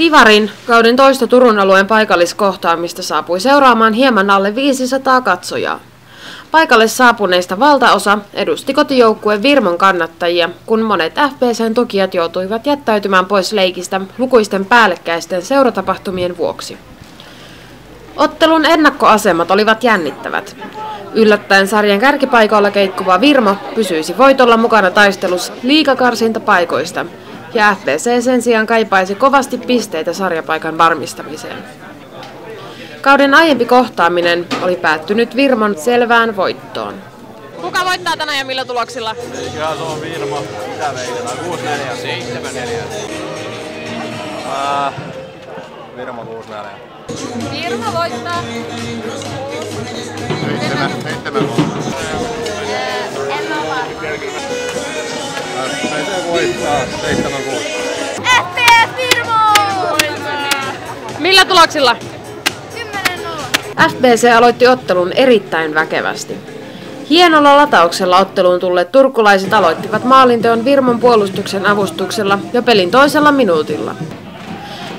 Divarin kauden toista Turun alueen paikalliskohtaamista saapui seuraamaan hieman alle 500 katsojaa. Paikalle saapuneista valtaosa edusti kotijoukkue Virmon kannattajia, kun monet FBC:n tukijat joutuivat jättäytymään pois leikistä lukuisten päällekkäisten seuratapahtumien vuoksi. Ottelun ennakkoasemat olivat jännittävät. Yllättäen sarjan kärkipaikoilla keikkuva Virmo pysyisi voitolla mukana taistelussa liigakarsintapaikoista, ja FBC sen sijaan kaipaisi kovasti pisteitä sarjapaikan varmistamiseen. Kauden aiempi kohtaaminen oli päättynyt Virmon selvään voittoon. Kuka voittaa tänään ja millä tuloksilla? Eiköhän se on Virmo. Mitä veiketään? 6-4. 7-4. Virmo 6-4. Virmo voittaa. 7-6. En ole varma. Se voittaa 7-6. FBC Virmo! Millä tuloksilla? 10-0. FBC aloitti ottelun erittäin väkevästi. Hienolla latauksella otteluun tulleet turkulaiset aloittivat maalinteon Virmon puolustuksen avustuksella jo pelin toisella minuutilla.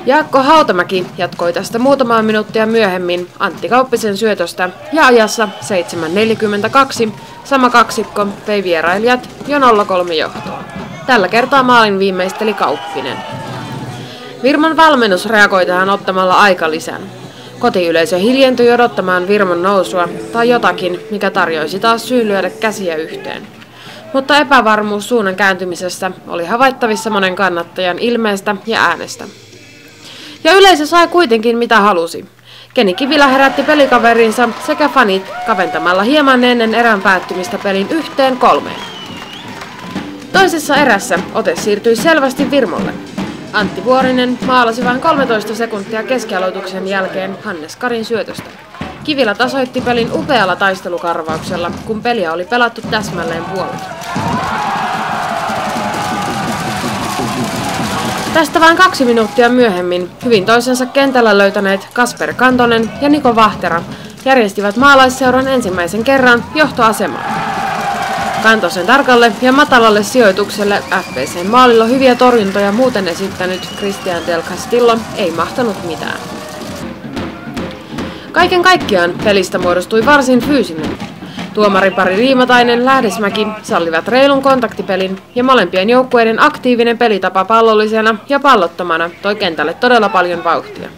Jaakko Hautamäki jatkoi tästä muutamaa minuuttia myöhemmin Antti Kauppisen syötöstä ja ajassa 7.42 sama kaksikko vei vierailijat jo 0-3 johtoon. Tällä kertaa maalin viimeisteli Kauppinen. Virmon valmennus reagoi tähän ottamalla aikalisän. Kotiyleisö hiljentyi odottamaan Virmon nousua tai jotakin, mikä tarjoisi taas syyn lyödä käsiä yhteen. Mutta epävarmuus suunnan kääntymisestä oli havaittavissa monen kannattajan ilmeestä ja äänestä. Ja yleisö sai kuitenkin mitä halusi. Kenny Kivilä herätti pelikaverinsa sekä fanit kaventamalla hieman ennen erän päättymistä pelin 1-3. Toisessa erässä ote siirtyi selvästi Virmolle. Antti Vuorinen maalasi vain 13 sekuntia keskialoituksen jälkeen Hannes Karin syötöstä. Kivilä tasoitti pelin upealla taistelukarvauksella, kun peliä oli pelattu täsmälleen puolet. Tästä vain 2 minuuttia myöhemmin hyvin toisensa kentällä löytäneet Kasper Kantonen ja Niko Vahtera järjestivät maalaisseuran ensimmäisen kerran johtoasemaan. Kantosen tarkalle ja matalalle sijoitukselle FBC:n maalilla hyviä torjuntoja muuten esittänyt Christian Del Castillo ei mahtanut mitään. Kaiken kaikkiaan pelistä muodostui varsin fyysinen. Tuomaripari Riimatainen Lähdesmäki sallivat reilun kontaktipelin ja molempien joukkueiden aktiivinen pelitapa pallollisena ja pallottomana toi kentälle todella paljon vauhtia.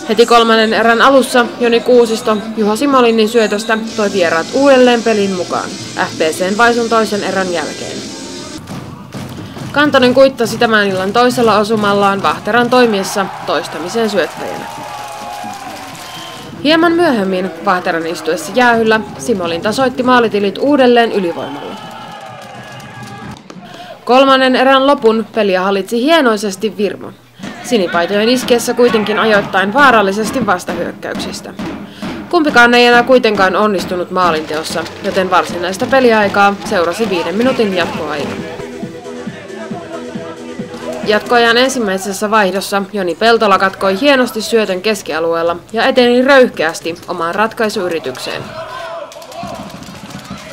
Heti kolmannen erän alussa Joni Kuusisto Juho Simolinin syötöstä toi vieraat uudelleen pelin mukaan FBC:n vaisun toisen erän jälkeen. Kantonen kuittasi tämän illan toisella osumallaan Vahteran toimiessa toistamisen syöttäjänä. Hieman myöhemmin Vahteran istuessa jäähyllä Simolin tasoitti maalitilit uudelleen ylivoimalla. Kolmannen erän lopun peliä hallitsi hienoisesti Virmo. Sinipaitojen iskiessä kuitenkin ajoittain vaarallisesti vastahyökkäyksistä. Kumpikaan ei enää kuitenkaan onnistunut maalinteossa, joten varsinaista peliaikaa seurasi 5 minuutin jatkoaika. Jatkoajan ensimmäisessä vaihdossa Joni Peltola katkoi hienosti syötön keskialueella ja eteni röyhkeästi omaan ratkaisuyritykseen.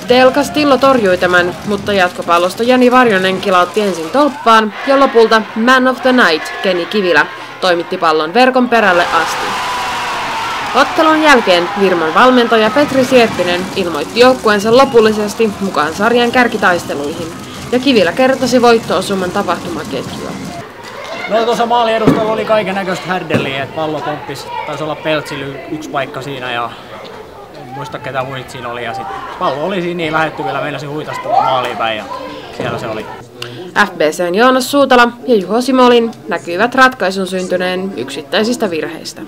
Del Castillo torjui tämän, mutta jatkopallosta Jani Varjonen kilautti ensin tolppaan ja lopulta Man of the Night Kenny Kivilä toimitti pallon verkon perälle asti. Ottelun jälkeen Virmon valmentaja Petri Sieppinen ilmoitti joukkueensa lopullisesti mukaan sarjan kärkitaisteluihin ja Kivilä kertasi voitto-osuman tapahtumaketjua. No tuossa maalin edustalla oli kaiken näköistä härdelliä, että pallo pomppisi, taisi olla Peltsillä yksi paikka siinä ja en muista ketä huit siinä oli ja sitten pallo oli siinä niin lähettyvillä, meinasi huitasta maaliin päin ja siellä se oli. FBC:n Joonas Suutala ja Juho Simolin näkyivät ratkaisun syntyneen yksittäisistä virheistä.